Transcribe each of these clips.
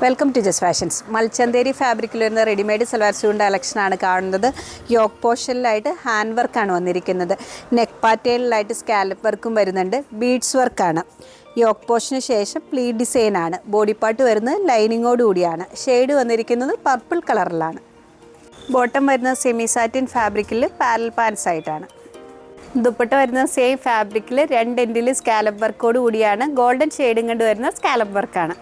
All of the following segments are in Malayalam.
Welcome to Jas fashions. മൽച്ചന്തേരി ഫാബ്രിക്കിൽ വരുന്ന റെഡിമെയ്ഡ് സൽവാർ സ്യൂട്ടിൻ്റെ കളക്ഷനാണ് കാണുന്നത്. യോക്ക് പോർഷനിലായിട്ട് ഹാൻഡ് വർക്കാണ് വന്നിരിക്കുന്നത്. നെക്ക് പാറ്റേണിലായിട്ട് സ്കാലപ്പ് വർക്കും വരുന്നുണ്ട്. ബീഡ്സ് വർക്കാണ്. യോക്ക് പോർഷന് ശേഷം പ്ലീറ്റ് ഡിസൈനാണ്. ബോഡി പാർട്ട് വരുന്നത് ലൈനിങ്ങോട് കൂടിയാണ്. ഷെയ്ഡ് വന്നിരിക്കുന്നത് പർപ്പിൾ കളറിലാണ്. ബോട്ടം വരുന്നത് സെമി സാറ്റിൻ ഫാബ്രിക്കിൽ പാരൽ പാൻസ് ആയിട്ടാണ്. ദുപ്പട്ട വരുന്ന സെയിം ഫാബ്രിക്കിൽ രണ്ട് എൻഡിൽ സ്കാലപ്പ് വർക്കോട് കൂടിയാണ്. ഗോൾഡൻ ഷെയ്ഡും കൊണ്ട് വരുന്ന സ്കാലപ്പ് വർക്കാണ്.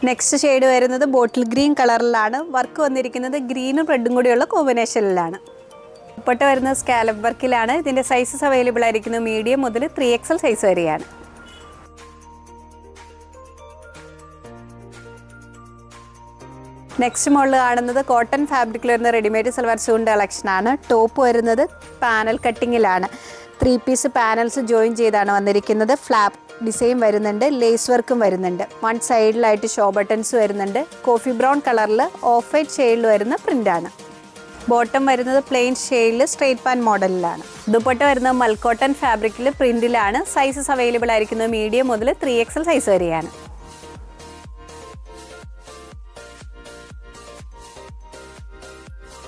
നെക്സ്റ്റ് ഷെയ്ഡ് വരുന്നത് ബോട്ടിൽ ഗ്രീൻ കളറിലാണ്. വർക്ക് വന്നിരിക്കുന്നത് ഗ്രീനും റെഡും കൂടിയുള്ള കോമ്പിനേഷനിലാണ്. ദുപ്പട്ട വരുന്നത് സ്കാലപ്പ് വർക്കിലാണ്. ഇതിൻ്റെ സൈസസ് അവൈലബിൾ ആയിരിക്കുന്നത് മീഡിയം മുതൽ 3XL സൈസ് വരെയാണ്. നെക്സ്റ്റ് മോഡൽ കാണുന്നത് കോട്ടൺ ഫാബ്രിക്കിൽ വരുന്ന റെഡിമെയ്ഡ് സൽവാർ സ്യൂട്ടിൻ്റെ കളക്ഷനാണ്. ടോപ്പ് വരുന്നത് പാനൽ കട്ടിങ്ങിലാണ്. 3 പീസ് പാനൽസ് ജോയിൻ ചെയ്താണ് വന്നിരിക്കുന്നത്. ഫ്ലാപ്പ് ഡിസൈൻ വരുന്നുണ്ട്. ലേസ് വർക്കും വരുന്നുണ്ട്. വൺ സൈഡിലായിട്ട് ഷോ ബട്ടൺസ് വരുന്നുണ്ട്. കോഫി ബ്രൗൺ കളറിൽ ഓഫ് വൈറ്റ് ഷെയ്ഡിൽ വരുന്ന പ്രിൻ്റാണ്. ബോട്ടം വരുന്നത് പ്ലെയിൻ ഷെയ്ഡിൽ സ്ട്രെയിറ്റ് പാൻ മോഡലിലാണ്. ദുപ്പട്ട വരുന്നത് മൽക്കോട്ടൺ ഫാബ്രിക്കിൽ പ്രിൻറ്റിലാണ്. സൈസസ് അവൈലബിൾ ആയിരിക്കുന്നത് മീഡിയം മുതൽ 3XL സൈസ് വരെയാണ്.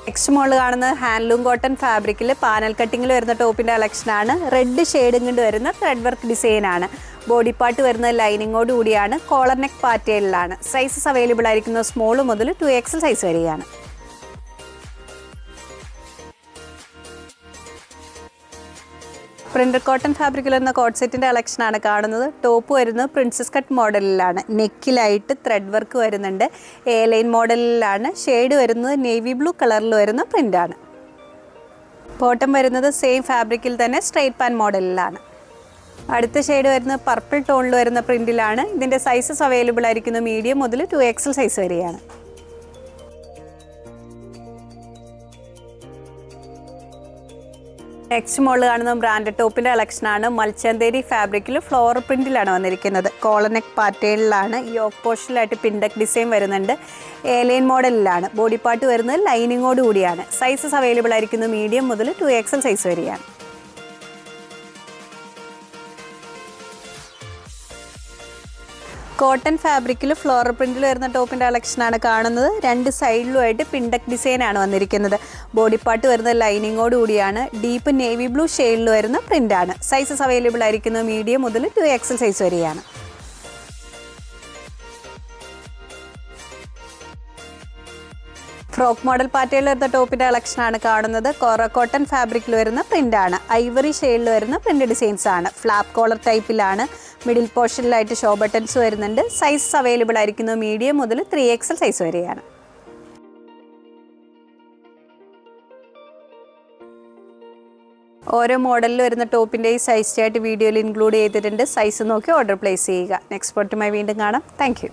നെക്സ്റ്റ് മോഡൽ കാണുന്നത് ഹാൻഡ്ലൂം കോട്ടൺ ഫാബ്രിക്കിൽ പാനൽ കട്ടിങ്ങിൽ വരുന്ന ടോപ്പിൻ്റെ കളക്ഷനാണ്. റെഡ് ഷെയ്ഡും കൊണ്ട് വരുന്ന ത്രെഡ് വർക്ക് ഡിസൈനാണ്. ബോഡി പാർട്ട് വരുന്നത് ലൈനിങ്ങോട് കൂടിയാണ്. കോളർ നെക്ക് പാറ്റേണിലാണ്. സൈസസ് അവൈലബിൾ ആയിരിക്കുന്നത് സ്മോൾ മുതൽ 2XL സൈസ് വരെയാണ്. പ്രിന്റഡ് കോട്ടൺ ഫാബ്രിക്കിൽ വരുന്ന കോട്ട് സെറ്റിൻ്റെ കളക്ഷനാണ് കാണുന്നത്. ടോപ്പ് വരുന്നത് പ്രിൻസസ് കട്ട് മോഡലിലാണ്. നെക്കിലായിട്ട് ത്രെഡ് വർക്ക് വരുന്നുണ്ട്. എ ലൈൻ മോഡലിലാണ്. ഷെയ്ഡ് വരുന്നത് നേവി ബ്ലൂ കളറിൽ വരുന്ന പ്രിൻ്റാണ്. ബോട്ടം വരുന്നത് സെയിം ഫാബ്രിക്കിൽ തന്നെ സ്ട്രെയിറ്റ് പാൻ മോഡലിലാണ്. അടുത്ത ഷെയ്ഡ് വരുന്നത് പർപ്പിൾ ടോണിൽ വരുന്ന പ്രിൻറ്റിലാണ്. ഇതിൻ്റെ സൈസസ് അവൈലബിൾ ആയിരിക്കുന്നത് മീഡിയം മുതൽ 2XL സൈസ് വരെയാണ്. നെക്സ്റ്റ് മോഡൽ കാണുന്ന ബ്രാൻഡഡ് ടോപ്പിൻ്റെ കളക്ഷനാണ്. മൽച്ചന്തേരി ഫാബ്രിക്കിൽ ഫ്ലോർ പ്രിൻറ്റിലാണ് വന്നിരിക്കുന്നത്. കോളർ നെക്ക് പാറ്റേണിലാണ്. യോക്ക് പോർഷനിലായിട്ട് പിൻഡക്ക് ഡിസൈൻ വരുന്നുണ്ട്. എലൈൻ മോഡലിലാണ്. ബോഡി പാർട്ട് വരുന്നത് ലൈനിങ്ങോട് കൂടിയാണ്. സൈസസ് അവൈലബിൾ ആയിരിക്കുന്നത് മീഡിയം മുതൽ 2XL സൈസ് വരെയാണ്. കോട്ടൺ ഫാബ്രിക്കിൽ ഫ്ലോറൽ പ്രിൻറ്റിൽ വരുന്ന ടോപ്പിൻ്റെ കളക്ഷനാണ് കാണുന്നത്. രണ്ട് സൈഡിലുമായിട്ട് പിൻഡക്ക് ഡിസൈനാണ് വന്നിരിക്കുന്നത്. ബോഡി പാർട്ട് വരുന്നത് ലൈനിങ്ങോട് കൂടിയാണ്. ഡീപ്പ് നേവി ബ്ലൂ ഷെയ്ഡിൽ വരുന്ന പ്രിൻ്റാണ്. സൈസസ് അവൈലബിൾ ആയിരിക്കുന്നത് മീഡിയം മുതൽ 2XL സൈസ് വരെയാണ്. ഫ്രോക്ക് മോഡൽ പാറ്റേണിൽ വരുന്ന ടോപ്പിൻ്റെ കളക്ഷനാണ് കാണുന്നത്. കോട്ടൺ ഫാബ്രിക്കിൽ വരുന്ന പ്രിൻ്റാണ്. ഐവറി ഷെയ്ഡിൽ വരുന്ന പ്രിൻ്റ് ഡിസൈൻസ് ആണ്. ഫ്ലാപ്പ് കോളർ ടൈപ്പിലാണ്. മിഡിൽ പോർഷനിലായിട്ട് ഷോ ബട്ടൺസ് വരുന്നുണ്ട്. സൈസസ് അവൈലബിൾ ആയിരിക്കുന്നത് മീഡിയം മുതൽ 3XL സൈസ് വരെയാണ്. ഓരോ മോഡലിൽ വരുന്ന ടോപ്പിൻ്റെ ഈ സൈസ് ചാർട്ട് വീഡിയോയിൽ ഇൻക്ലൂഡ് ചെയ്തിട്ടുണ്ട്. സൈസ് നോക്കി ഓർഡർ പ്ലേസ് ചെയ്യുക. നെക്സ്റ്റ് പോർട്ടുമായി വീണ്ടും കാണാം. Thank U.